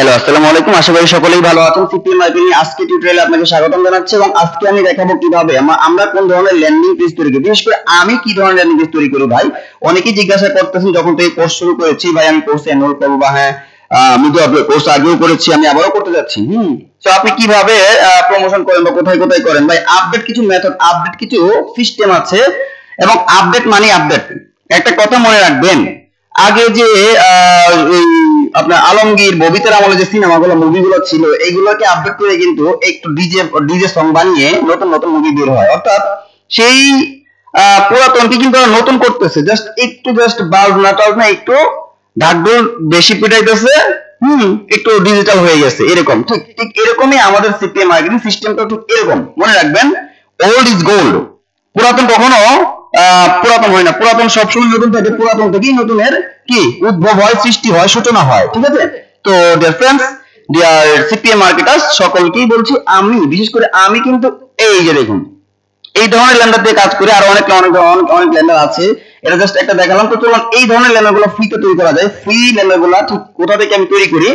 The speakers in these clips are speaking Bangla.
হ্যালো, আসসালামু আলাইকুম। আশা করি সকলেই ভালো আছেন। সিপিএম মার্কেটিং আজকে টিউটোরিয়ালে আপনাকে স্বাগতম জানাচ্ছি এবং আজকে আমি দেখাবো কিভাবে আমরা কোন ধরনের ল্যান্ডিং পেজ তৈরি করি। বিশেষ করে আমি কি ধরনের ল্যান্ডিং পেজ তৈরি করি ভাই, অনেকেই জিজ্ঞাসা করতেছেন যখন থেকে কোর্স শুরু করেছি, ভাই আমি কোর্সে এনরোল করব বা হ্যাঁ আমি তো কোর্স আগেও করেছি, আমি আবারও করতে যাচ্ছি। তো আপনি কিভাবে প্রমোশন করেন বা কোথায় কোথায় করেন ভাই, আপডেট কিছু মেথড, আপডেট কিছু সিস্টেম আছে এবং আপডেট মানে আপডেট। একটা কথা মনে রাখবেন, আগে যে আপনার আলমগীর ববিতার আমলে যে সিনেমাগুলো মুভিগুলো ছিল এইগুলোকে আপডেট করে কিন্তু একটু ডিজে সং বানিয়ে নতুন নতুন মুভি বের হয়, অর্থাৎ সেই পুরাতনকে কিন্তু নতুন করতেছে, জাস্ট বাজ না টাজ না, একটু ঢাকঢোল বেশি পিটাইতেছে, একটু ডিজিটাল হয়ে গেছে এরকম। ঠিক এরকমই আমাদের সিপিএম মার্কেটিং সিস্টেমটা ঠিক এরকম। মনে রাখবেন, ওল্ড ইজ গোল্ড। পুরাতন কখনো পুরাতন হয় না, পুরাতন সবসময় নতুন থাকে, পুরাতন থেকেই নতুনের কি উদ্ভব হয়, সৃষ্টি হয়, সূচনা হয়। ঠিক আছে? তো dear friends, dear CPM marketers, সকলকেই বলছি, আমি বিশেষ করে আমি কিন্তু এই যে দেখুন এই ধরনের ল্যান্ডার দিয়ে কাজ করি, আর অনেক ল্যান্ডার আছে, এটা জাস্ট একটা দেখালাম। তো চলুন এই ধরনের ল্যান্ডার গুলো ফ্রিতে তৈরি করা যায়। ফ্রি ল্যান্ডার গুলো ঠিক কোথা থেকে আমি তৈরি করি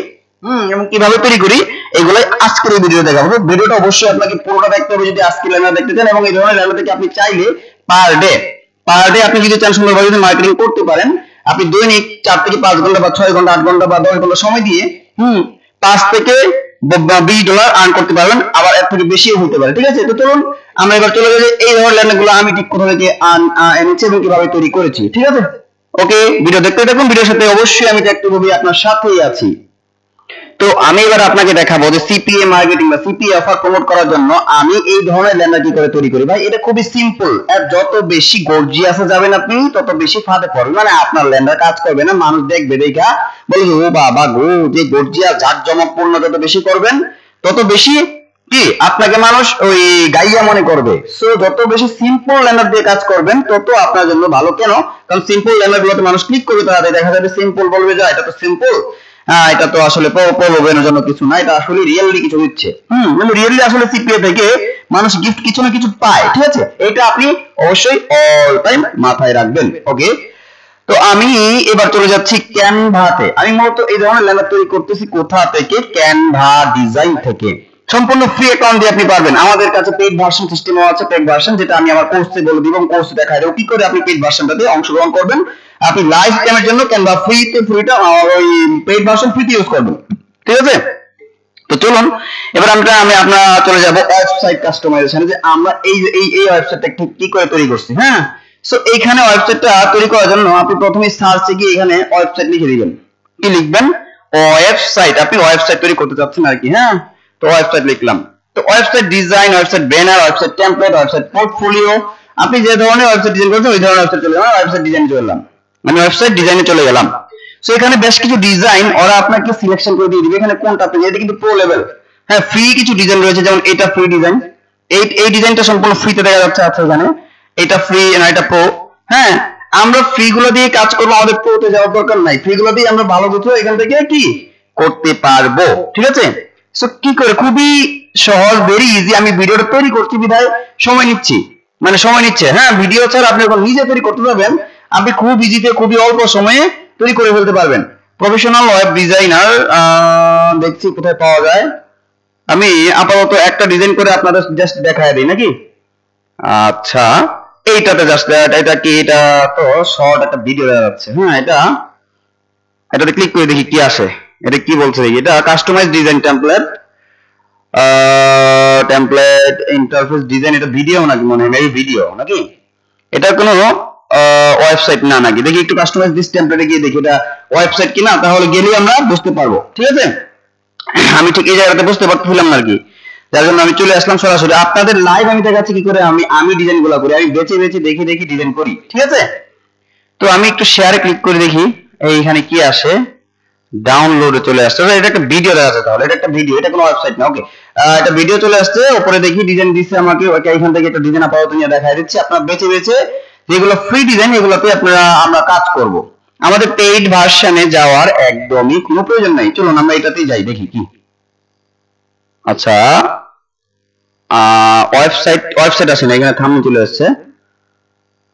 এবং কিভাবে তৈরি করি এগুলো আজকের এই ভিডিও দেখাবো। ভিডিওটা অবশ্যই আপনাকে পুরোটা দেখতে হবে যদি আজকে ল্যান্ডার দেখতে চান, এবং এই ধরনের ল্যান্ডার থেকে আপনি চাইলে পার ডে আপনি যদি চান সুন্দরভাবে যদি মার্কেটিং করতে পারেন, আপনি দৈনিক 4 থেকে 5 ঘন্টা বা 6 ঘন্টা 8 ঘন্টা বা 10 ঘন্টা সময় দিয়ে 5 থেকে $20 আর্ন করতে পারবেন, আবার এর থেকে বেশিও হতে পারে। ঠিক আছে? তো চলুন আমরা এবার চলে যাই এই ধরনের ল্যান্ডার গুলো আমি ঠিক কোথা থেকে এনেছি এবং কিভাবে তৈরি করেছি। ঠিক আছে? ওকে, ভিডিও দেখতে থাকুন। ভিডিওর সাথে অবশ্যই আমি একটু আপনার সাথেই আছি। তো আমি এবার আপনাকে দেখাবো যে সিপিএ মার্কেটিং বা সিপিএ অফার প্রমোট করার জন্য আমি এই ধরনের ল্যান্ডার কি করে তৈরি করি। ভাই এটা খুবই সিম্পল, আর যত বেশি গর্জিয়াসে যাবেন আপনি তত বেশি ফাঁদে পড়বেন। মানে আপনার ল্যান্ডার কাজ করবে না, মানুষ দেখবে, দেখা বলবে ও বাবা গো, যে গর্জিয়াস জাঁকজমকপূর্ণ যত বেশি করবেন তত বেশি কি আপনাকে মানুষ ওই গাইয়া মনে করবে। সো যত বেশি সিম্পল ল্যান্ডার দিয়ে কাজ করবেন তত আপনার জন্য ভালো। কেন? কারণ সিম্পল ল্যান্ডার গুলোতে মানুষ ক্লিক করবে, তাড়াতাড়ি দেখা যাবে সিম্পল, বলবে যে এটা তো সিম্পল, এটা তো আসলে প্রলোভনের জন্য কিছু না, এটা আসলে রিয়েলি কিছু দিচ্ছে। মানে রিয়েলি আসলে সিপিএ থেকে মানুষ গিফট কিছু না কিছু পায়। ঠিক আছে? এটা আপনি অবশ্যই অল টাইম মাথায় রাখবেন। ওকে, তো আমি এবার চলে যাচ্ছি ক্যানভাতে। আমি মূলত এই ধরনের ল্যান্ডার তৈরি করতেছি কোথা থেকে? ক্যানভা ডিজাইন থেকে। সম্পূর্ণ ফ্রি অ্যাকাউন্ট দিয়ে আপনি পারবেন। আমাদের কাছে পেইড ভার্সন সিস্টেমও আছে, পেইড ভার্সন, যেটা আমি আমার কোর্সে বলে দিব এবং কোর্সে দেখাই দেব কি করে আপনি পেইড ভার্সনটাতে অংশগ্রহণ করবেন। আপনি লাইফ টাইমের জন্য ক্যানভা ফ্রিটা ওই পেইড ভার্সন ফ্রিতে ইউজ করবেন। ঠিক আছে? তো চলুন এবার আমি আপনারা চলে যাব ওয়েবসাইট কাস্টমাইজেশনে, যে আমরা এই ওয়েবসাইটটা কি করে তৈরি করছি। হ্যাঁ, সো এইখানে ওয়েবসাইটটা তৈরি করার জন্য আপনি প্রথমে সার্চে গিয়ে এখানে ওয়েবসাইট লিখে দিবেন। কি লিখবেন? ওয়েবসাইট। আপনি ওয়েবসাইট তৈরি করতে চাচ্ছেন আর কি। হ্যাঁ, তো ওয়েবসাইট লিখলাম। তো website design, website banner, website template, website portfolio, আপনি যে ধরনের ওয়েবসাইট ডিজাইন করছেন ওই ধরনের ওয়েবসাইট চলে গেলাম। ওয়েবসাইট ডিজাইনে চলে গেলাম, মানে ওয়েবসাইট ডিজাইনে চলে গেলাম। সো এখানে বেশ কিছু ডিজাইন ওরা আপনাকে সিলেকশন করে দিয়ে দিবে, এখানে কোনটা আপনি, এটা কিন্তু প্রো লেভেল। হ্যাঁ, ফ্রি কিছু ডিজাইন রয়েছে, যেমন এটা ফ্রি ডিজাইন, এই ডিজাইনটা সম্পূর্ণ ফ্রিতে দেখা যাচ্ছে। আচ্ছা, এখানে এটা ফ্রি না এটা প্রো। হ্যাঁ, আমরা ফ্রি গুলো দিয়ে কাজ করবো, আমাদের প্রোতে যাওয়ার দরকার নাই। ফ্রি গুলো দিয়ে আমরা ভালো কিছু এখান থেকে কি করতে পারবো। ঠিক আছে? সো কি করে? খুবই সহজ, ভেরি ইজি। আমি ভিডিওটা তৈরি করছি বিধায় সময় নিচ্ছি, মানে সময় নিচ্ছে। হ্যাঁ, ভিডিও ছাড়া আপনি যখন নিজে তৈরি করতে যাবেন আপনি খুব ইজিতে খুবই অল্প সময়ে তৈরি করে ফেলতে পারবেন। প্রফেশনাল ওয়েব ডিজাইনার দেখছি কোথায় পাওয়া যায়। আমি আপাতত একটা ডিজাইন করে আপনাদের জাস্ট দেখায় দিই নাকি। আচ্ছা, এইটাতে জাস্ট এটা কি, এটা তো শর্ট একটা ভিডিও দেওয়া যাচ্ছে। হ্যাঁ, এটাতে ক্লিক করে দেখি কি আসে। এটা কি বলছে দেখি। এটা customize design template interface design. এটা ভিডিও নাকি, মনে হয় মেবি ভিডিও নাকি। এটা কোনো ওয়েবসাইট না নাকি, দেখি একটু কাস্টমাইজ দিস টেমপ্লেটে গিয়ে দেখি এটা ওয়েবসাইট কিনা, তাহলে গেলেই আমরা বুঝতে পারবো। ঠিক আছে? আমি ঠিক এই জায়গাতে বুঝতে পারছিলাম না আর কি, যার জন্য আমি চলে আসলাম সরাসরি আপনাদের লাইভ। আমি দেখাচ্ছি কি করে আমি ডিজাইন গুলো করি, আমি বেছে বেছে দেখি ডিজাইন করি। ঠিক আছে? তো আমি একটু শেয়ারে ক্লিক করে দেখি এইখানে কি আসে। ডাউনলোডে চলে আসছে, এটা একটা ভিডিও দেখা যাচ্ছে, তাহলে এটা একটা ভিডিও, এটা কোনো ওয়েবসাইট না। ওকে, এটা ভিডিও চলে আসছে। উপরে দেখি ডিজাইন দিচ্ছে আমাকে। ওকে, এখান থেকে একটা ডিজাইন আপাতত নিয়ে দেখাই দিচ্ছি। আপনারা বেছে বেছে যেগুলো ফ্রি ডিজাইন এগুলোতে আমরা কাজ করব। আমাদের পেইড ভার্সনে যাওয়ার একদমই কোনো প্রয়োজন নাই। চলুন আমরা এটাতেই যাই, দেখি কি। আচ্ছা, ওয়েবসাইট আসে না, এখানে থাম্বনেল চলে আসছে।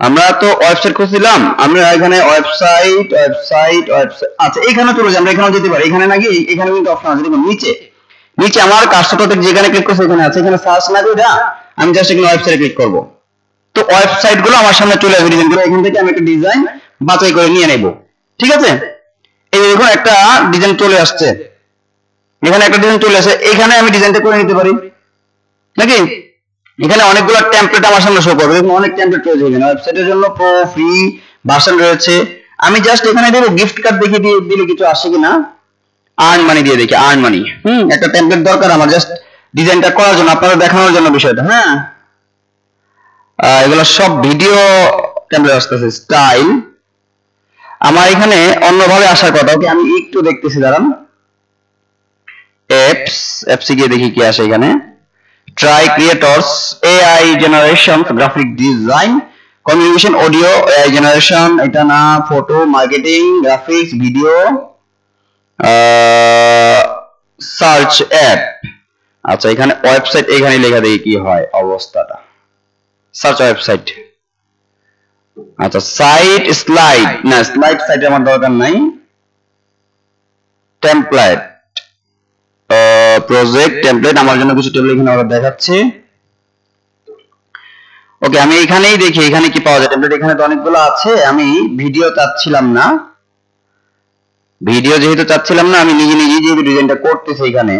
আমরা তো ওয়েবসাইট খুঁজছিলাম, আমরা এখানে ওয়েবসাইট আচ্ছা এখানে চলে যাই, আমরা এখানে যেতে পারি, এখানে নাকি এখানে কিন্তু অপশন আছে দেখুন নিচে নিচে আমার কার্সরটা যেখানে ক্লিক করছি এখানে আছে, এখানে সার্চ না করে আমি জাস্ট এখানে ওয়েবসাইটে ক্লিক করব। তো ওয়েবসাইট গুলো আমার সামনে চলে আসবে, ডিজাইন গুলো এখান থেকে আমি একটা ডিজাইন বাছাই করে নিয়ে নেব। ঠিক আছে, এই দেখুন একটা ডিজাইন চলে আসছে, এখানে একটা ডিজাইন চলে আসে, এখানে আমি ডিজাইনটা করে নিতে পারি নাকি। এখানে অনেকগুলো টেমপ্লেট আমার সামনে শো করবে, দেখুন অনেক টেমপ্লেট রয়েছে এখানে ওয়েবসাইটের জন্য, প্রো ফ্রি ভার্সন রয়েছে। আমি জাস্ট এখানে দেব গিফট কার্ড দেখে দিয়ে দিলে কিছু আসে কিনা, আর্ন মানি দিয়ে দেখি, আর্ন মানি। একটা টেমপ্লেট দরকার আমার জাস্ট ডিজাইনটা করার জন্য, আপনাদের দেখানোর জন্য বিষয়টা। হ্যাঁ, এগুলো সব ভিডিও টেমপ্লেট আসতেছে। স্টাইল আমার এখানে অন্যভাবে আসার কথা, ওকে আমি একটু দেখতেছি দাঁড়ান। অ্যাপসে গিয়ে দেখি কি আসে এখানে। Try creators, AI generation, graphic design, communication, audio, AI generation, এটা না, photo, marketing, graphics, video, search app. আচ্ছা এখানে ওয়েবসাইট, এখানে লেখা দেখি কি হয় অবস্থাটা। সার্চ ওয়েবসাইট, আচ্ছা সাইট, স্লাইড না, স্লাইড সাইট আমার দরকার নাই। টেমপ্লেট, প্রজেক্ট টেমপ্লেট, আমার জন্য কিছু টেমপ্লেট এখানে ওরা দেখাচ্ছে। ওকে আমি এখানেই দেখি এখানে কি পাওয়া যায় টেমপ্লেট, এখানে তো অনেকগুলো আছে। আমি ভিডিও চাচ্ছিলাম না, ভিডিও যেহেতু চাচ্ছিলাম না, আমি নিজে নিজেই যেহেতু ডিজাইনটা করতেছি এখানে।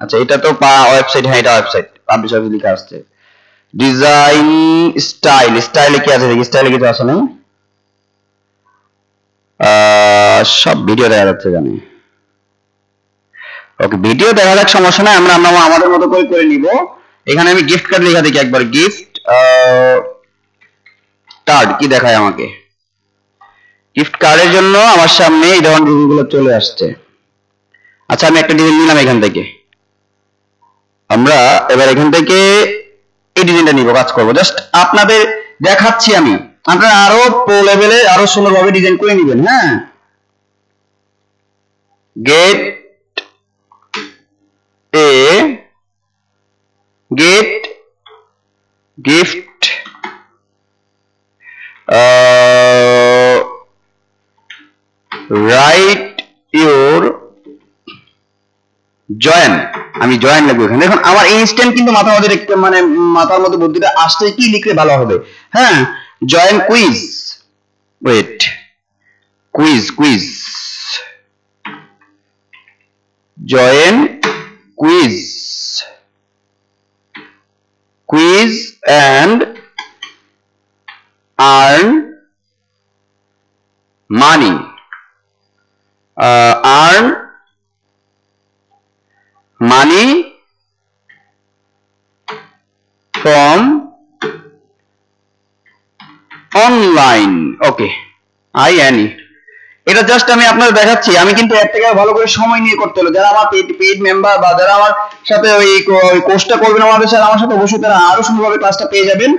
আচ্ছা এটা তো ওয়েবসাইট, হ্যাঁ এটা ওয়েবসাইট, পাবলিশ অফিস লেখা আসছে। ডিজাইন স্টাইল, স্টাইলে কি আছে দেখি, স্টাইলে কিছু আছে না, সব ভিডিও দেখা যাচ্ছে এখানে। ওকে ভিডিও দেখা যাক, সমস্যা নাই, আমরা আমাদের মতো করে নিব। এখানে আমি গিফট কার্ড লেখা দেখি একবার, গিফট কার্ড কি দেখায় আমাকে। গিফট কার্ডের জন্য আমার সামনে এই ধরনের ডিজাইনগুলো চলে আসছে। আচ্ছা আমি একটা ডিজাইন নিলাম এখান থেকে, আমরা এবার এখান থেকে এই ডিজাইনটা নিব, কাজ করব। জাস্ট আপনাদের দেখাচ্ছি আমি, আপনারা আরো প্রো লেভেলে আরো সুন্দরভাবে ডিজাইন করে নেবেন। হ্যাঁ, get gift write your join, আমি জয়েন লিখবো এখানে। দেখুন আমার ইনস্ট্যান্ট কিন্তু মাথার মধ্যে বুদ্ধিটা আসছে, কি লিখলে ভালো হবে। হ্যাঁ, join quiz, wait, quiz, join quiz and earn money, earn money from online, okay INE। এটা জাস্ট আমি আপনাদের দেখাচ্ছি, আমি কিন্তু এর থেকে ভালো করে সময় নিয়ে করতে হলো। যারা আমার পেইড মেম্বার বা যারা আমার সাথে ওই কোর্সটা করবেন আমাদের সাথে, আমার সাথে অবশ্যই তারা আরো সুন্দরভাবে ক্লাসটা পেয়ে যাবেন।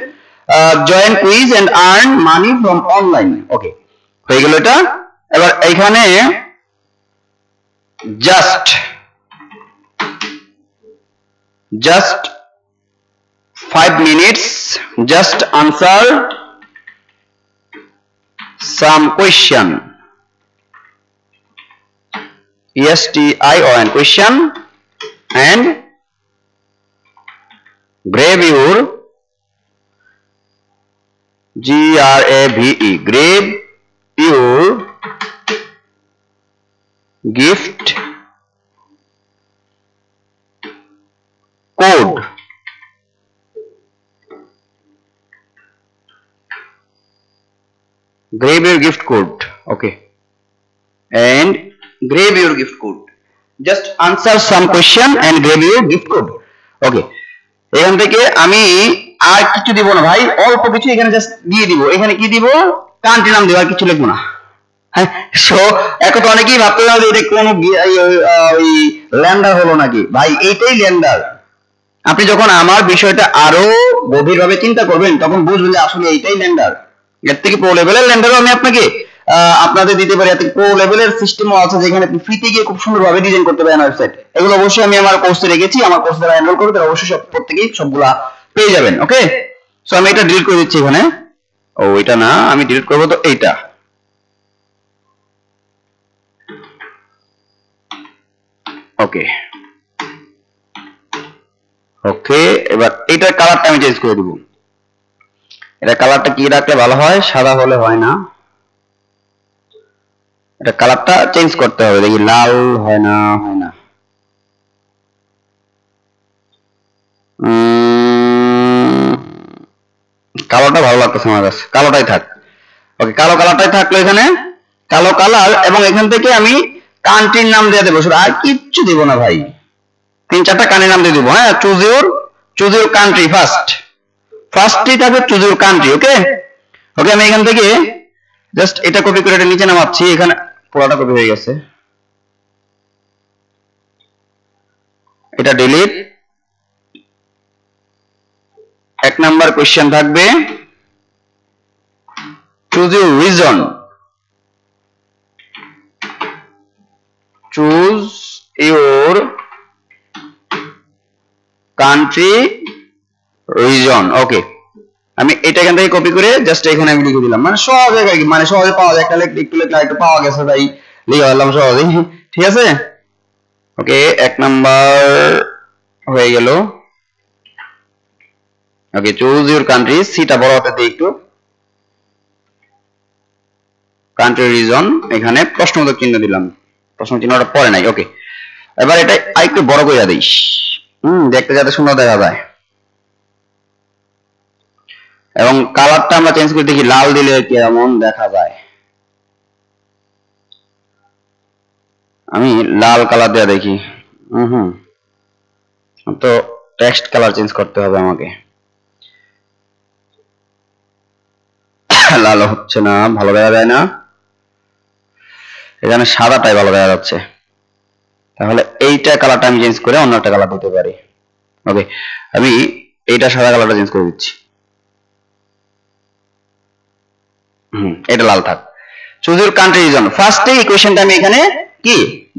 Join quiz and earn money from online, okay হয়ে গেল এটা। এবার এখানে just 5 minutes, just answer some question, question, question and grave your GRAVE, grave your gift code, grave your gift code, okay, and grave your gift code, just answer some question and grave your gift code, okay। এখান থেকে আমি আর কিছু দিব না ভাই, অল্প কিছু এখানে জাস্ট দিয়ে দিব। এখানে কি দিব, কান্ট্রি নাম দিব, আর কিছু লিখবো না। হ্যাঁ, সো এখন অনেকেই ভাবতে পারে এটা কোন ওই ল্যান্ডার হলো নাকি, ভাই এইটাই ল্যান্ডার। আপনি যখন আমার বিষয়টা আরো গভীরভাবে চিন্তা করবেন তখন বুঝবেন যে আসলে এইটাই ল্যান্ডার। এর থেকে প্রো লেভেলের ল্যান্ডারও আমি আপনাদের দিতে পারি, এর থেকে প্রো লেভেলের সিস্টেমও আছে যেখানে আপনি ফ্রিতে গিয়ে খুব সুন্দরভাবে ডিজাইন করতে পারেন ওয়েবসাইট। এগুলো অবশ্যই আমি আমার কোর্সে রেখেছি, আমার কোর্সে যারা এনরোল করবে তারা অবশ্যই প্রত্যেকেই সবগুলা পেয়ে যাবেন, ওকে। সো আমি এটা ডিলিট করে দিচ্ছি এখানে। ও এটা না, আমি ডিলিট করব তো এইটা। ওকে ওকে, এবার এটার কালারটা আমি চেঞ্জ করে দিব। এটা কালারটা কি রাখলে ভালো হয়? সাদা হলে হয় না, এটা কালারটা চেঞ্জ করতে হবে। দেখি লাল হয় না, হয় না। কালোটা ভালো লাগতেছে আমার কাছে, কালোটাই থাক। ওকে, কালো কালারটাই থাকলো এখানে, কালো কালার। এবং এখান থেকে আমি কান্ট্রির নাম দিয়ে দেবো, শুধু আর কিচ্ছু দিব না ভাই। 3-4টা কান্ট্রির নাম দিয়ে দিব। হ্যাঁ, চুজ ইউর কান্ট্রি ফার্স্টই থাকবে চুজ ইউর কান্ট্রি। ওকে ওকে, আমি এখান থেকে জাস্ট এটা কপি করে এটা নিচে নামাচ্ছি। এখানে পুরোটা কপি হয়ে গেছে, এটা ডিলিট। 1 নাম্বার কোশ্চেন থাকবে choose your reason, choose your country reason. Okay, আমি এটা এখান থেকে কপি করে জাস্ট এখানে আমি লিখে দিলাম, মানে সহজে, মানে সহজে পাওয়া যায়। একটা একটু লিখলে একটু পাওয়া গেছে, তাই লিখে দিলাম সহজেই। ঠিক আছে, ওকে 1 নাম্বার হয়ে গেল। ওকে, চুজ ইউর কান্ট্রি, সিটা বড় হাতে দিই একটু, কান্ট্রি রিজন। এখানে প্রশ্নবোধক চিহ্ন দিলাম, প্রশ্ন চিহ্নটা পরে নাই। ওকে, এবার এটা আরেকটু বড় করে দিস, দেখতে যাতে সুন্দর দেখা যায়। এবং কালারটা আমরা চেঞ্জ করে দেখি লাল দিলে কেমন দেখা যায়। আমি লাল কালার দিয়ে দেখি। তো টেক্সট কালার চেঞ্জ করতে হবে আমাকে, লাল হচ্ছে না, ভালো দেখা যায় না। এখানে সাদাটাই ভালো দেখা যাচ্ছে, তাহলে এইটা কালারটা আমি চেঞ্জ করে অন্য একটা কালার দিতে পারি। ওকে, আমি এইটা সাদা কালারটা চেঞ্জ করে দিচ্ছি। এটা লাল থাক। চুজ ইউর কান্ট্রি রিজন, ফার্স্টে ইকুয়েশনটা আমি এখানে কি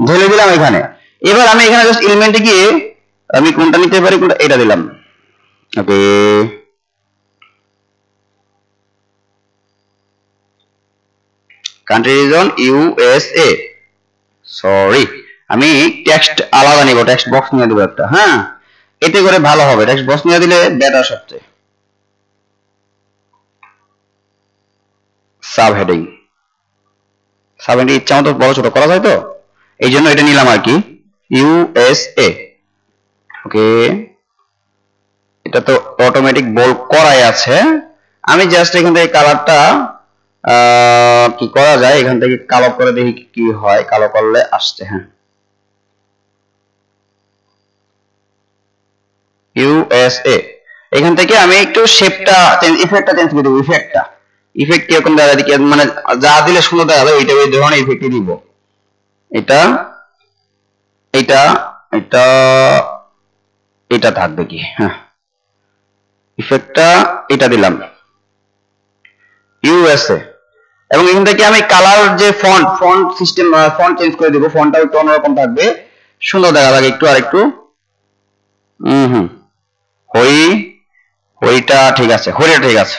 ঢেলে দিলাম এখানে। এবার আমি এখানে জাস্ট এলিমেন্টে গিয়ে আমি কোনটা নিতে পারি, কোনটা, এটা দিলাম। ওকে, কান্ট্রি রিজন ইউএসএ। সরি, আমি টেক্সট আলাদা নিব, টেক্সট বক্স নিয়ে দেবো একটা। হ্যাঁ, এতে করে ভালো হবে, টেক্সট বক্স নিয়ে দিলে বেটার সবচেয়ে। সাব হেডিং ইচ্ছা মতো বড় ছোট করা যায়, তো এই জন্য এটা নিলাম আর কি, ইউএসএ। ওকে, এটা তো অটোমেটিক বোল্ড করাই আছে। আমি জাস্ট এখান থেকে কালারটা কি করা যায়, এখান থেকে কালো করে দেখি কি হয়। কালো করলে আসছে, হ্যাঁ, ইউএসএ। এখান থেকে আমি একটু শেপটা ইফেক্টটা চেঞ্জ করে দেবো। ইফেক্ট কিরকম দেখা যায়, মানে যা দিলে সুন্দর দেখা যায় ওইটা, ওই ধরনের ইফেক্টই দিব। এটা এটা এটা এটা থাকবে কি, হ্যাঁ, ইফেক্টটা এটা দিলাম, ইউএসএ। এবং এখান থেকে আমি কালার যে ফন্ট সিস্টেম, ফন্ট চেঞ্জ করে দিব। ফন্টটা একটু অন্যরকম থাকবে, সুন্দর দেখা লাগে একটু। আর একটু হইটা ঠিক আছে, হইটা ঠিক আছে,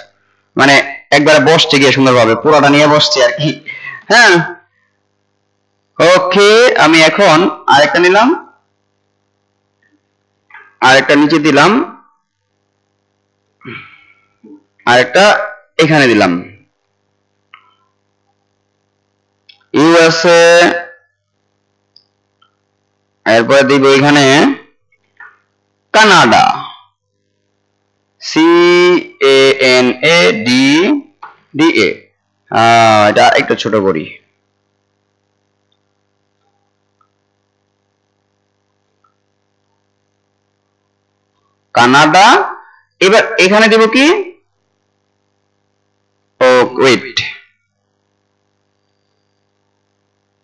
মানে একবারে বসছে গিয়ে সুন্দরভাবে, পুরোটা নিয়ে বসছে আর কি। হ্যাঁ, ওকে, আমি এখন আরেকটা নিলাম, আরেকটা নিচে দিলাম, আরেকটা এখানে দিলাম, ইউএসএ। এরপরে দিব এখানে কানাডা, CANADA। এটা একটু ছোট করি, কানাডা। এবার এখানে দিব কি, ও ওয়েট,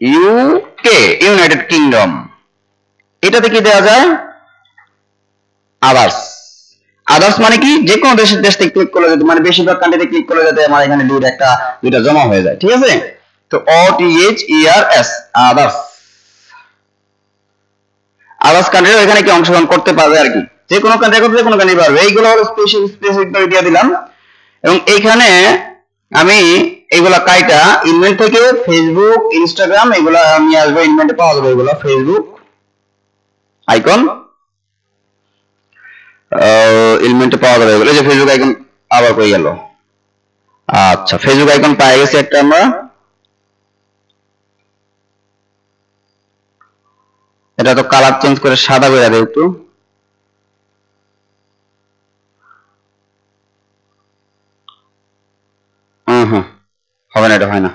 ইউকে, ইউনাইটেড কিংডম। এটাতে কি দেওয়া যায়, আদার্স মানে কি, যে কোনো দেশ থেকে ক্লিক করলে যেতে, মানে বেশিরভাগ কান্ট্রিতে ক্লিক করলে যাতে আমার এখানে দুইটা জমা হয়ে যায়। ঠিক আছে, তো OTHERS, আদার্স কান্ট্রি এখানে কি অংশগ্রহণ করতে পারবে আর কি, যে কোনো কান্ট্রি করতে, যে কোনো কান্ট্রি পারবে। এইগুলো হলো স্পেসিফিক দিয়ে দিলাম। এবং এইখানে আমি এগুলা কাইটা ইনভেন্ট থেকে ফেসবুক ইনস্টাগ্রাম এগুলা আমি আসবো, ইনভেন্টে পাওয়া যাবে এগুলা ফেসবুক আইকন, ইনভেন্টে পাওয়া যাবে এগুলো। যে ফেসবুক আইকন আবার কই গেল? আচ্ছা ফেসবুক আইকন পাই গেছে একটা আমরা। এটা তো কালার চেঞ্জ করে সাদা করে দেয় একটু। হবে না, এটা হয় না।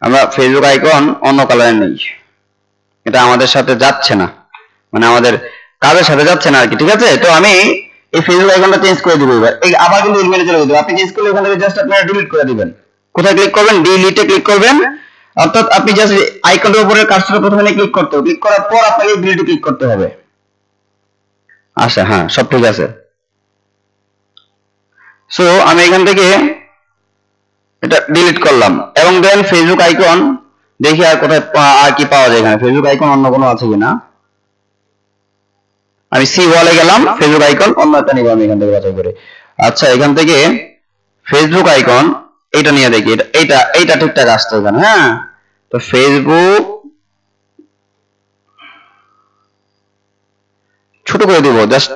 আমরা ফেসবুক আইকন অন্য কালারে নেই, এটা আমাদের সাথে যাচ্ছে না, মানে আমাদের কাজের সাথে যাচ্ছে না আর কি। ঠিক আছে, তো আমি এই ফেসবুক আইকনটা চেঞ্জ করে দিব এবার। এই আবার কিন্তু ইমেইলে চলে যাবে। আপনি চেঞ্জ করলে ওখান থেকে জাস্ট আপনারা ডিলিট করে দিবেন। কোথায় ক্লিক করবেন? ডিলিটে ক্লিক করবেন। অর্থাৎ আপনি জাস্ট আইকনের উপরে কার্সর প্রথমে ক্লিক করতে হবে, ক্লিক করার পর আপনাকে ডিলিটে ক্লিক করতে হবে। আচ্ছা হ্যাঁ, সব ঠিক আছে। সো আমি এখান থেকে এটা ডিলিট করলাম এবং দেন ফেসবুক আইকন দেখি আর কোথায় আর কি পাওয়া যায় এখানে। ফেসবুক আইকন অন্য কোনো আছে কিনা। আমি সি ওয়ালে গেলাম, ফেসবুক আইকন অন্য একটা নিব আমি এখান থেকে বাছাই করে। আচ্ছা এখান থেকে ফেসবুক আইকন এটা নিয়ে দেখি, এইটা ঠিকঠাক আসছে এখানে। হ্যাঁ, তো ফেসবুক ছোট করে দিব, জাস্ট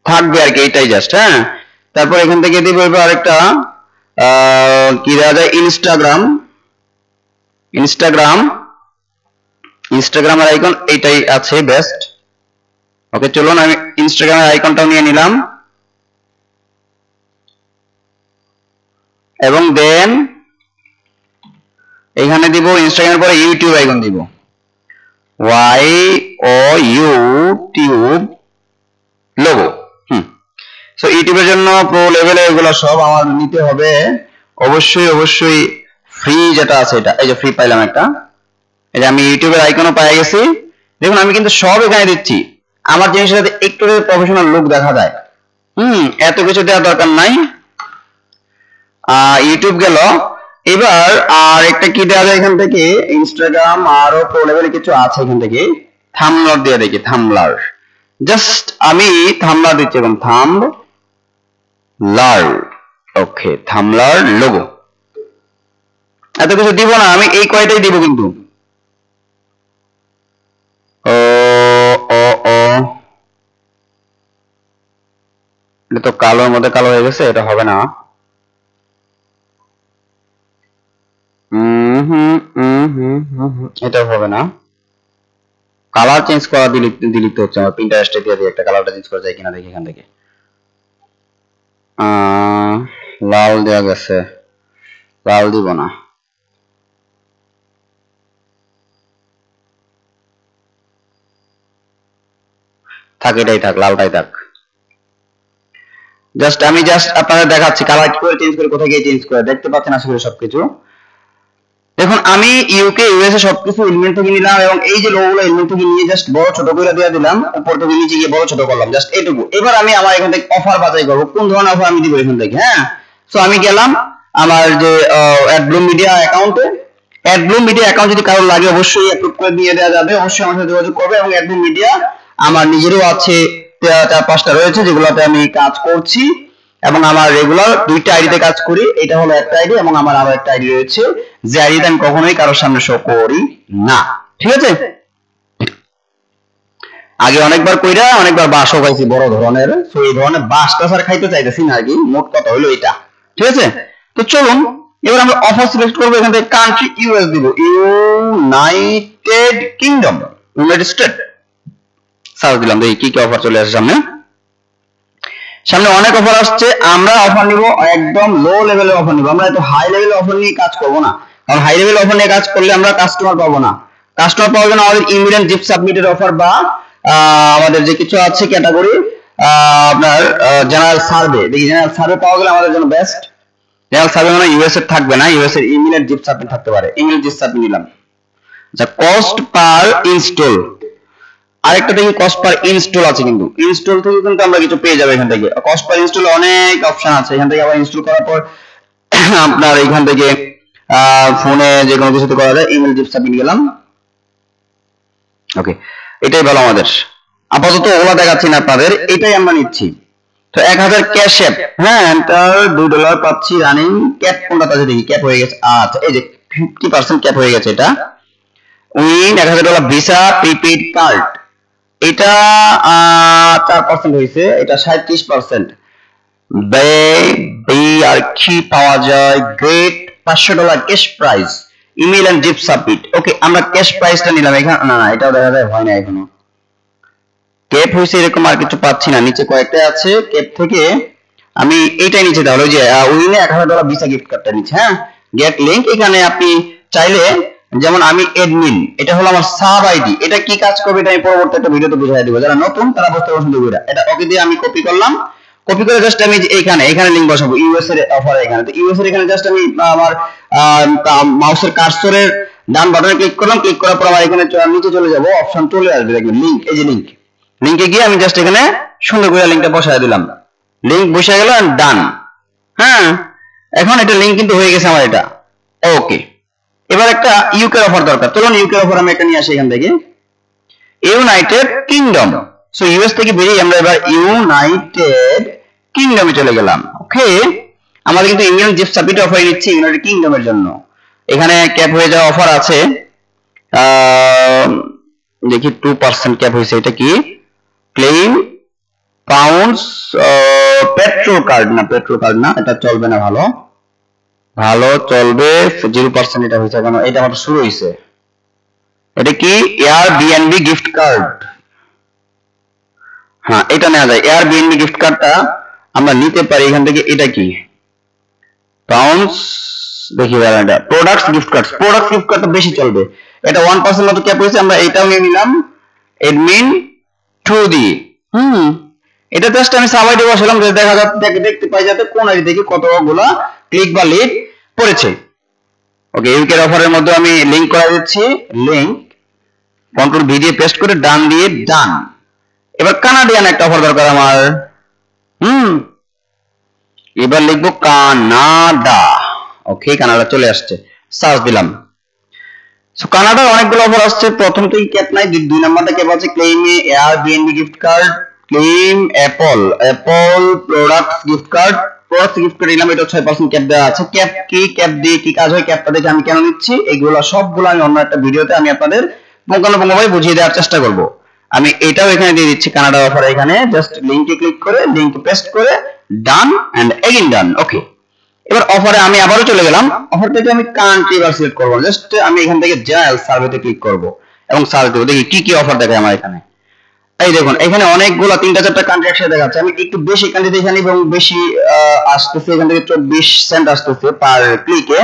থাকবে আর কি, এইটাই জাস্ট। হ্যাঁ, তারপর এখান থেকে দিব এবার আরেকটা কি দেওয়া যায়, ইনস্টাগ্রামের আইকন এইটাই আছে বেস্ট। ওকে চলুন আমি ইনস্টাগ্রামের আইকনটাও নিয়ে নিলাম এবং দেন এখানে দিব ইনস্টাগ্রামের পরে ইউটিউব আইকন দিব, Y O U tube logo. So ইউটিউবের জন্য প্রো লেভেলে এগুলো সব আমার নিতে হবে অবশ্যই ফ্রি যেটা আছে এটা। এই যে ফ্রি পাইলাম একটা, এই যে আমি ইউটিউবের আইকনও পেয়ে গেছি। দেখুন আমি কিন্তু সব এখানে দিচ্ছি, আমার জিনিসটাতে একটু প্রফেশনাল লুক দেখা যায়। এত কিছু দেওয়ার দরকার নাই। ইউটিউব গেল। এবার আর একটা কি দেওয়া যায় এখান থেকে, ইনস্টাগ্রাম আরো প্রো লেভেলে কিছু আছে এখান থেকে। থাম্বলার দিয়ে দেখি, থাম্বলার জাস্ট আমি থাম্বলার দিচ্ছি এখন, থাম্বলার। ওকে, থাম্বলার লোগো। এত কিছু দিব না, আমি এই কয়টাই দিব কিন্তু। এটা তো কালোর মধ্যে কালো হয়ে গেছে, এটা হবে না। এটা হবে না, কালার চেঞ্জ করা দিলিত হচ্ছে আমার। পিন্টারেস্টে দিয়ে দিই একটা, কালারটা চেঞ্জ করা যায় কিনা দেখি এখান থেকে। লাল দেওয়া গেছে, লাল দিব না। থাক, এটাই থাক, লালটাই থাক। আমি আপনাদের দেখাচ্ছি কালার কি করে চেঞ্জ করে, কোথায় গিয়ে চেঞ্জ করে। দেখতে পাচ্ছেন আশা করি সবকিছু। দেখুন আমি ইউকে ইউএসএ সবকিছু এলিমেন্ট থেকে নিলাম এবং এই যে লোগোগুলো এলিমেন্ট থেকে নিয়ে জাস্ট বড় ছোট করে দিয়ে দিলাম, উপর থেকে নিচে গিয়ে বড় ছোট করলাম, জাস্ট এটুকু। এবার আমি আমার এখান থেকে অফার বাছাই করব, কোন ধরনের অফার আমি দিব এখান থেকে। হ্যাঁ, সো আমি গেলাম আমার যে অ্যাডব্লুম মিডিয়া অ্যাকাউন্টে। অ্যাডব্লুম মিডিয়া অ্যাকাউন্ট যদি কারো লাগে অবশ্যই অ্যাপ্রুভ করে দিয়ে দেওয়া যাবে, অবশ্যই আমার সাথে যোগাযোগ করবে। এবং অ্যাডব্লুম মিডিয়া আমার নিজেরও আছে, 4-5টা রয়েছে যেগুলোতে আমি কাজ করছি এবং আমার রেগুলার 2টা আইডিতে কাজ করি। এটা হলো একটা আইডি এবং আমার আরো একটা আইডি রয়েছে যে আইডিতে আমি কখনোই কারোর সামনে শো করি না। ঠিক আছে, আগে অনেকবার কইরা অনেকবার বাসও খাইছি বড় ধরনের। তো এই ধরনের বাসটা স্যার খাইতে চাইতেছি না আর কি, মোট কথা হলো এটা। ঠিক আছে, তো চলুন এবার আমরা অফার সিলেক্ট করবো। এখান থেকে কান্ট্রি ইউএস দিব, United kingdom, United state search দিলাম, দেখি কি কি অফার চলে আসে সামনে। সামনে অনেক অফার আসছে। আমরা অফার নিব একদম লো লেভেলের অফার নিব, আমরা এত হাই লেভেলের অফার নিয়ে কাজ করব না। কারণ হাই লেভেল অফার নিয়ে কাজ করলে আমরা কাস্টমার পাবো না। কাস্টমার পাওয়ার জন্য আমাদের ইমিডিয়েট জিপ সাবমিটের অফার বা আমাদের যে কিছু আছে ক্যাটাগরি, আপনার জেনারেল সার্ভে, দেখি জেনারেল সার্ভে পাওয়া গেলে আমাদের জন্য বেস্ট। জেনারেল সার্ভে মানে ইউএস এর থাকবে না, ইউএস এর ইমিডিয়েট জিপ সাবমিট থাকতে পারে। ইমিডিয়েট জিপ সাবমিট নিলাম। আচ্ছা, কস্ট পার ইনস্টল, আরেকটা দেখি কস্ট পার ইনস্টল আছে, কিন্তু ইনস্টল থেকে কিন্তু আমরা কিছু পেয়ে যাবো এখান থেকে। কস্ট পার ইনস্টল অনেক অপশন আছে, এখান থেকে আবার ইনস্টল করার পর আপনার এখান থেকে ফোনে যে কোনো কিছুতে করা যায়। ইমেল জিপ সাবমিট গেলাম। ওকে, এটাই ভালো আমাদের। আপাতত ওগুলা দেখাচ্ছি না আপনাদের, এটাই আমরা নিচ্ছি। তো 1000 ক্যাশ অ্যাপ, হ্যাঁ এন্টার $2 পাচ্ছি রানিং। ক্যাপ কোনটা আছে দেখি, ক্যাপ হয়ে গেছে। আচ্ছা এই যে 50% ক্যাপ হয়ে গেছে। এটা উইন $1000 ভিসা প্রিপেইড কার্ড, এটা 4% হয়েছে, এটা 37%। আর কি পাওয়া যায়, great $500 cash prize, email and zip submit. Okay আমরা ক্যাশ প্রাইসটা নিলাম এখানে। না না এটাও দেখা যায় হয় না এখনো, ক্যাপ হয়েছে এরকম আর কিছু পাচ্ছি না। নিচে কয়েকটা আছে ক্যাপ থেকে, আমি এইটাই নিচে তাহলে ওই যে উইনে $1000 ভিসা গিফট কার্ডটা নিচ্ছে। হ্যাঁ গেট লিংক, এখানে আপনি চাইলে যেমন আমি অ্যাডমিন, এটা হলো আমার সাব আইডি, এটা কি কাজ করবে এটা আমি পরবর্তী একটা ভিডিওতে বুঝিয়ে দেব, যারা নতুন তারা বুঝতে পারছেন। এটা ওকে দিয়ে আমি কপি করলাম, কপি করে জাস্ট আমি এখানে লিংক বসাবো ইউএস এর অফার। এখানে তো ইউএস এর এখানে জাস্ট আমি আমার মাউসের কার্সরের ডান বাটনে ক্লিক করলাম, ক্লিক করার পর আমার এখানে নিচে চলে যাব, অপশন চলে আসবে দেখবেন লিংক, এই যে লিংক, লিংকে গিয়ে আমি জাস্ট এখানে সুন্দর করে লিংকটা বসায় দিলাম, লিংক বসে গেল এন্ড ডান। হ্যাঁ এখন এটা লিংক কিন্তু হয়ে গেছে আমার এটা। ওকে এবার একটা ইউকে অফার দরকার, চলুন ইউকে অফার আমি একটা নিয়ে আসি এখান থেকে, ইউনাইটেড কিংডম। সো ইউএস থেকে বেরিয়ে আমরা এবার ইউনাইটেড কিংডমে চলে গেলাম। ওকে আমাদের কিন্তু ইমেল জিপ সাবমিট অফার দিচ্ছি ইউনাইটেড কিংডমের জন্য। এখানে ক্যাপ হয়ে যাওয়া অফার আছে, দেখি 2% ক্যাপ হয়েছে। এটা কি ক্লেম পাউন্ডস পেট্রোল কার্ড না, পেট্রোল কার্ড না, এটা চলবে না, ভালো চলবে 0% এটা হয়েছে কেন, এটা আমার শুরু হয়েছে। এটা কি এয়ারবিএনবি গিফট কার্ড, হ্যাঁ এটা নেওয়া যায়। এয়ারবিএনবি গিফট কার্ডটা আমরা নিতে পারি এখান থেকে। এটা কি পাউন্ডস, দেখি এটা products gift card, products gift কার্ডটা বেশি চলবে, এটা 1% মতো ক্যাপ হয়েছে, আমরা এটাও নিয়ে নিলাম অ্যাডমিন থ্রু দিয়ে। এটা জাস্ট আমি সাব আইডি বসালাম, যে দেখা যাচ্ছে দেখতে পাই যাতে কোন আইডি থেকে কতগুলা ক্লিক বা লিড পড়েছে। ওকে ইউকে অফারের মধ্যে আমি লিংক করে দিচ্ছি, লিংক কন্ট্রোল ভি দিয়ে পেস্ট করে ডান দিয়ে ডান। এবার কানাডিয়ান একটা অফার দরকার আমার, এবার লিখবো কানাডা। ওকে কানাডা চলে আসছে, সার্চ দিলাম। সো কানাডার অনেকগুলো অফার আসছে, প্রথম থেকে ক্যাপ নাই, 2 নাম্বারটা ক্যাপ আছে ক্লেইমে Airbnb gift card, claim Apple products gift card, products gift card নিলাম, এটা 6% ক্যাপ দেওয়া আছে। ক্যাপ কি, ক্যাপ দিয়ে কি কাজ হয়, ক্যাপটা দেখে আমি কেন নিচ্ছি, এগুলো সবগুলো আমি অন্য একটা ভিডিওতে আমি আপনাদের পুঙ্খানুপুঙ্খভাবে বুঝিয়ে দেওয়ার চেষ্টা করব। আমি এটাও এখানে দিয়ে দিচ্ছি কানাডা অফার, এখানে জাস্ট লিংকে ক্লিক করে লিংক পেস্ট করে ডান এন্ড এগেইন ডান। ওকে এবার অফারে আমি আবারও চলে গেলাম, অফার থেকে আমি কান্ট্রি বার সিলেক্ট করব, জাস্ট আমি এখান থেকে জেনারেল সার্ভেতে ক্লিক করব এবং সার্চ দেব, দেখি কি কি অফার দেখায় আমার এখানে। এই দেখুন এখানে অনেকগুলো 3-4টা কান্ট্রি একসাথে দেখাচ্ছে, আমি একটু বেশি কান্ট্রি দেখে নিই এবং বেশি আসতেছে, এখান থেকে 24 সেন্ট আসতেছে পার ক্লিকে।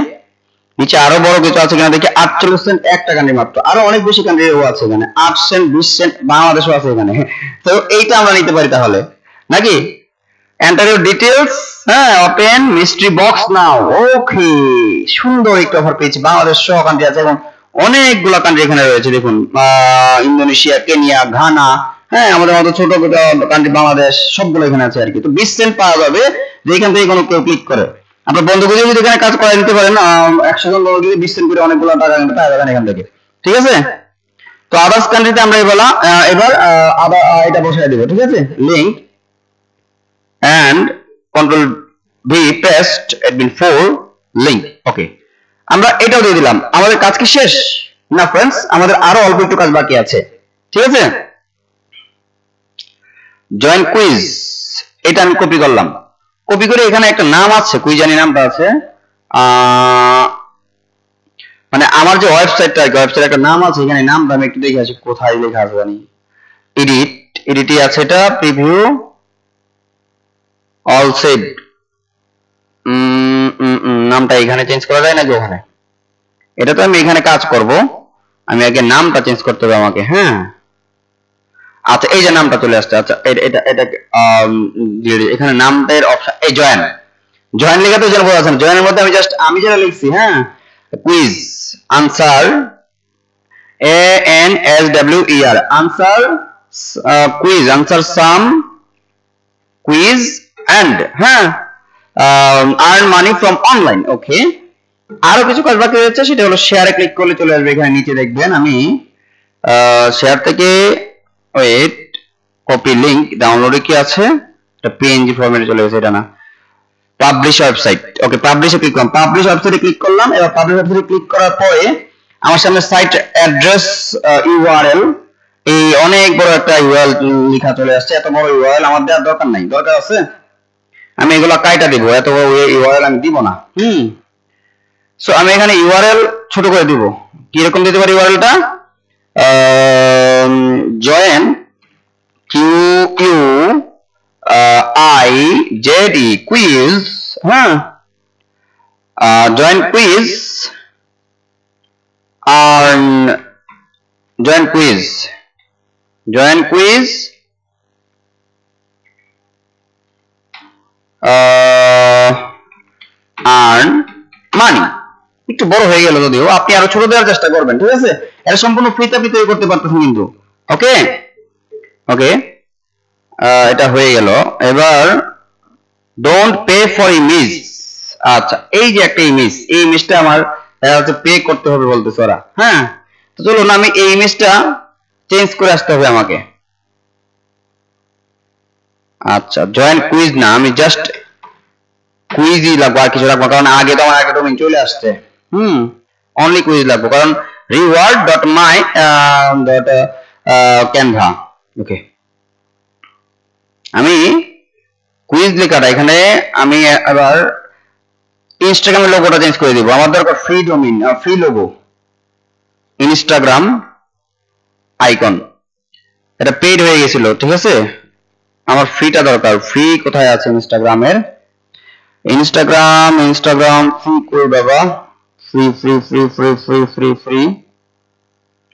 নিচে আরো বড় কিছু আছে এখানে দেখি 48 সেন্ট একটা কান্ট্রি মাত্র, আরো অনেক বেশি কান্ট্রিও আছে এখানে, 8 সেন্ট 20 সেন্ট বাংলাদেশও আছে এখানে। তো এইটা আমরা নিতে পারি তাহলে নাকি, এন্টার ইউর ডিটেইলস, হ্যাঁ ওপেন মিস্ট্রি বক্স নাও। ওকে সুন্দর একটা অফার পেয়েছি, বাংলাদেশ সহ কান্ট্রি আছে এবং অনেকগুলো কান্ট্রি এখানে রয়েছে, দেখুন ইন্দোনেশিয়া, কেনিয়া, ঘানা, হ্যাঁ আমাদের মতো ছোট ছোট কান্ট্রি বাংলাদেশ সবগুলো এখানে আছে আর কি। তো 20 সেন্ট পাওয়া যাবে যেখান থেকে কোনো কেউ ক্লিক করে, আপনার বন্ধুকে যদি এখানে কাজ করাই দিতে পারেন, 100 জন বন্ধু যদি 20 সেন্ট করে অনেকগুলো টাকা কিন্তু পাওয়া যাবেন এখান থেকে, ঠিক আছে। তো আদার্স কান্ট্রিতে আমরা এবার এটা বসাই দেব, ঠিক আছে, link and control V paste admin 4 link। ওকে আমরা এটাও দিয়ে দিলাম, আমাদের কাজ কি শেষ না फ्रेंड्स, আমাদের আরো অল্প একটু কাজ বাকি আছে, ঠিক আছে। জয়েন কুইজ, এটা আমি কপি করলাম, কপি করে এখানে একটা নাম আছে, কুইজ জানি নামটা আছে, মানে আমার যে ওয়েবসাইটটা আছে, ওয়েবসাইটে একটা নাম আছে, এখানে নামটা আমি একটু দেখে আসি কোথায় লেখা আছে জানি, এডিটই আছে, এটা প্রিভিউ অল সেভ, নামটা এখানে চেঞ্জ করা যায় না যে ওখানে, এটা তো আমি এখানে কাজ করব, আমি আগে নামটা চেঞ্জ করতে হবে আমাকে, হ্যাঁ আচ্ছা এই যে নামটা চলে আসছে, আচ্ছা এটা এখানে নামটার অপশন, এই জয়েন লেখা তো যেন বোঝা যাচ্ছে না, জয়েনের মধ্যে আমি যেটা লিখছি, হ্যাঁ quiz answer ANSWER answer quiz answer some quiz and, হ্যাঁ earn money from online. Okay আরো কিছু কাজ বাকি রয়েছে, সেটা হলো শেয়ারে ক্লিক করলে চলে আসবে, এখানে নিচে দেখবেন আমি শেয়ার থেকে ওয়েট কপি লিংক ডাউনলোডে কি আছে, এটা পিএনজি ফরম্যাটে চলে গেছে, এটা না। পাবলিশ ওয়েবসাইট, ওকে পাবলিশে ক্লিক করলাম, পাবলিশ ওয়েবসাইটে ক্লিক করলাম। এবার পাবলিশ ওয়েবসাইটে ক্লিক করার পরে আমার সামনে সাইট অ্যাড্রেস ইউআরএল, এই অনেক বড় একটা ইউআরএল লেখা চলে আসছে। এত বড় ইউআরএল আমার দেওয়ার দরকার নাই, দরকার আছে আমি এগুলো কাইটা দিব, এত বড় ইউআরএল আমি দিব না। সো আমি এখানে ইউআরএল ছোট করে দিব। কি রকম দিতে পারি ইউআরএলটা? জয়েন QUIZE কুইজ, হ্যাঁ, join quiz earn, join quiz earn money. একটু বড় হয়ে গেল, যদিও আপনি আরো ছোট দেওয়ার চেষ্টা করবেন, ঠিক আছে? এটা সম্পূর্ণ ফ্রিতে আপনি তৈরি করতে পারতেছেন কিন্তু। ওকে ওকে, এটা হয়ে গেল। এবার ডোন্ট পে ফর ইমেজ। আচ্ছা, এই যে একটা ইমেজ, এই ইমেজটা আমার হচ্ছে পে করতে হবে বলতেছে ওরা, হ্যাঁ। তো চলুন আমি এই ইমেজটা চেঞ্জ করে আসতে হবে আমাকে। আচ্ছা, জয়েন কুইজ না, আমি জাস্ট কুইজই লাগবো, আর কিছু লাগবো, কারণ আগে তো আমার একটা ডোমেইন চলে আসছে। অনলি কুইজ লাগবো, কারণ reward.my.canva। ওকে, আমি কুইজ লেখাটা এখানে আমি আবার ইনস্টাগ্রামের লোগোটা চেঞ্জ করে দিব। আমার দরকার free domain, free logo, Instagram icon. এটা পেইড হয়ে গেছিল, ঠিক আছে? আমার ফ্রিটা দরকার। ফ্রি কোথায় আছে ইনস্টাগ্রামের? ইনস্টাগ্রাম ফ্রি কই বাবা? Free free free free free free free,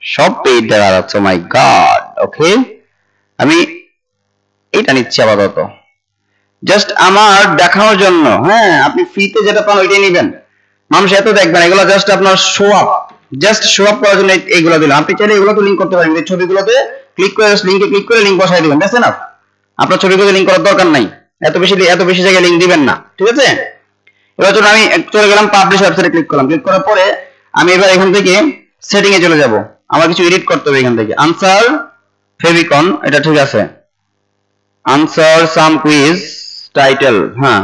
সব পেইড দেখা যাচ্ছে। মাই গড। ওকে, আমি এটা নিচ্ছি আপাতত, জাস্ট আমার দেখানোর জন্য। হ্যাঁ, আপনি ফ্রিতে যেটা পান ওইটাই নেবেন, মানুষ এত দেখবেন। এগুলো জাস্ট আপনার show up, just show up করার জন্য এইগুলো দিলাম। আপনি চাইলে এগুলো তো লিংক করতে পারেন, এই ছবিগুলোতে ক্লিক করে জাস্ট লিংকে ক্লিক করে লিংক বসাই দিবেন, ব্যাস না। আপনার ছবিগুলোতে লিংক করার দরকার নাই, এত বেশি জায়গায় লিংক দিবেন না, ঠিক আছে? এবার চলুন আমি চলে গেলাম পাবলিশ ওয়েবসাইটে ক্লিক করলাম। ক্লিক করার পরে আমি এবার এখান থেকে সেটিং এ চলে যাব। আমার কিছু এডিট করতে হবে এখান থেকে। আনসার ফেভিকন, এটা ঠিক আছে। আনসার সাম কুইজ টাইটেল, হ্যাঁ।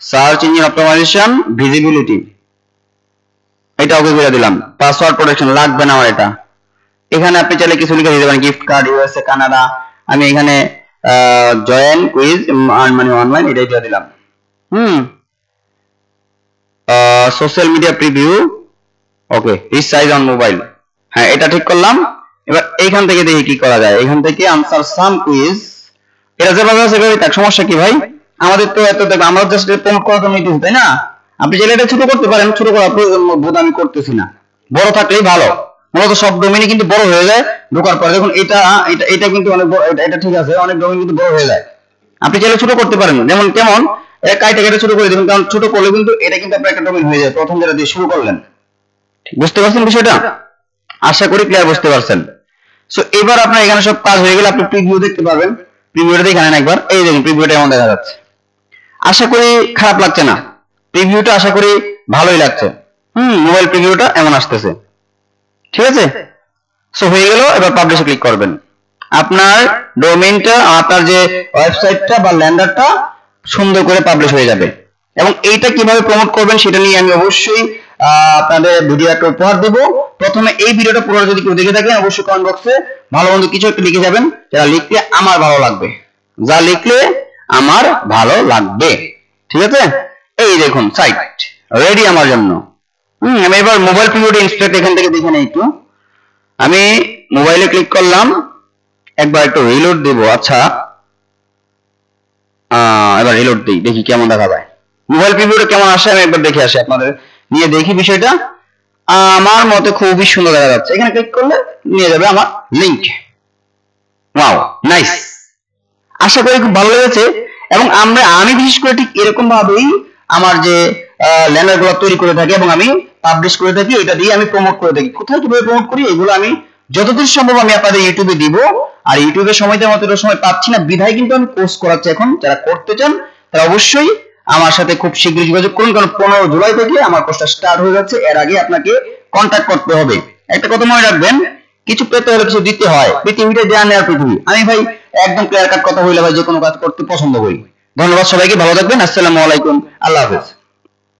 সার্চ ইঞ্জিন অপটিমাইজেশন, ভিজিবিলিটি, এটা ওকে করে দিলাম। পাসওয়ার্ড প্রোটেকশন লাগবে না আমার এটা। এখানে আপনি চাইলে কিছু লিখে দিতে পারেন, গিফট কার্ড, ইউএসএ, কানাডা। আমি এখানে join quiz earn money online, এটাই দিয়ে দিলাম। Social media preview, okay, resize on mobile, হ্যাঁ, এটা ঠিক করলাম। এবার এইখান থেকে দেখি কি করা যায়। এখান থেকে আনসার সাম কুইজ, এটা যেভাবে আছে তার সমস্যা কি ভাই? আমাদের তো এত দেখো, আমরা জাস্ট প্রমোট করার জন্য নিতেছি, তাই না? আপনি চাইলে এটা ছোট করতে পারেন, ছোট করার প্রয়োজন বোধ আমি করতেছি না। বড় থাকলেই ভালো, মূলত সব ডোমেইনই কিন্তু বড় হয়ে যায় ঢোকার পরে। দেখুন এটা এটা এটা কিন্তু অনেক বড়, এটা ঠিক আছে, অনেক ডোমেইন কিন্তু বড় হয়ে যায়। আপনি চাইলে ছোট করতে পারেন, যেমন কেমন কাইটা কেটে ছোট করে দিবেন, কারণ ছোট করলে কিন্তু এটা কিন্তু আপনার একটা ডোমেইন হয়ে যায় প্রথম যেটা দিয়ে শুরু করলেন। বুঝতে পারছেন বিষয়টা? আশা করি ক্লিয়ার বুঝতে পারছেন। সো এবার আপনার এখানে সব কাজ হয়ে গেলে আপনি প্রিভিউ দেখতে পাবেন। প্রিভিউটা দেখে নেন একবার। এই দেখুন প্রিভিউটা এমন দেখা যাচ্ছে। আশা করি খারাপ লাগছে না, প্রিভিউটা আশা করি ভালোই লাগছে। মোবাইল প্রিভিউটা এমন আসতেছে, ঠিক আছে? সো হয়ে গেল। এবার পাবলিশে ক্লিক করবেন। আপনার ডোমেইনটা, আপনার যে ওয়েবসাইটটা বা ল্যান্ডারটা সুন্দর করে পাবলিশ হয়ে যাবে। এবং এইটা কিভাবে প্রমোট করবেন সেটা নিয়ে আমি অবশ্যই আপনাদের ভিডিও একটা উপহার দেব। প্রথমে এই ভিডিওটা পুরো যদি কেউ দেখে থাকেন অবশ্যই কমেন্ট বক্সে ভালো মন্দ কিছু একটা লিখে যাবেন, যারা লিখলে আমার ভালো লাগবে, যা লিখলে আমার ভালো লাগবে, ঠিক আছে? এই দেখুন সাইট রেডি আমার জন্য। আমি এবার মোবাইল প্রিভিউটা ইনস্ট্যাক্ট এখান থেকে দেখে নেই একটু। আমি মোবাইলে ক্লিক করলাম, একবার একটু রিলোড দেব। আচ্ছা, এবার রিলোড দিই, দেখি কেমন দেখা যায়। মোবাইল প্রিভিউটা কেমন আসে আমি একবার দেখে আসি, আপনাদের নিয়ে দেখি বিষয়টা। আমার মতে খুবই সুন্দর দেখা যাচ্ছে। এখানে ক্লিক করলে নিয়ে যাবে আমার লিংক। Wow, nice. আশা করি খুব ভালো লেগেছে। এবং আমি বিশেষ করে ঠিক এরকম ভাবেই আমার যে ল্যান্ডার গুলো তৈরি করে থাকি এবং আমি পাবলিশ করে থাকি, এটা দিয়ে আমি প্রমোট করে থাকি। কোথায় কিভাবে প্রমোট করি এগুলো আমি যতদূর সম্ভব আমি আপনাদের ইউটিউবে দিব। আর ইউটিউবের সময়তে মতো সময় পাচ্ছি না বিধায় কিন্তু আমি কোর্স করাচ্ছি। এখন যারা করতে চান তারা অবশ্যই আমার সাথে খুব শীঘ্রই যোগাযোগ করুন, কারণ 15 জুলাই থেকে আমার কোর্সটা স্টার্ট হয়ে যাচ্ছে। এর আগে আপনাকে কন্ট্যাক্ট করতে হবে। একটা কথা মনে রাখবেন, কিছু পেতে হলে কিছু দিতে হয়। পৃথিবীটা দেয়া নেওয়ার পৃথিবী। আমি ভাই একদম ক্লিয়ার কাট কথা হইলে ভাই যে কোনো কাজ করতে পছন্দ করি। ধন্যবাদ সবাইকে, ভালো থাকবেন, আসসালামু আলাইকুম, আল্লাহ হাফেজ।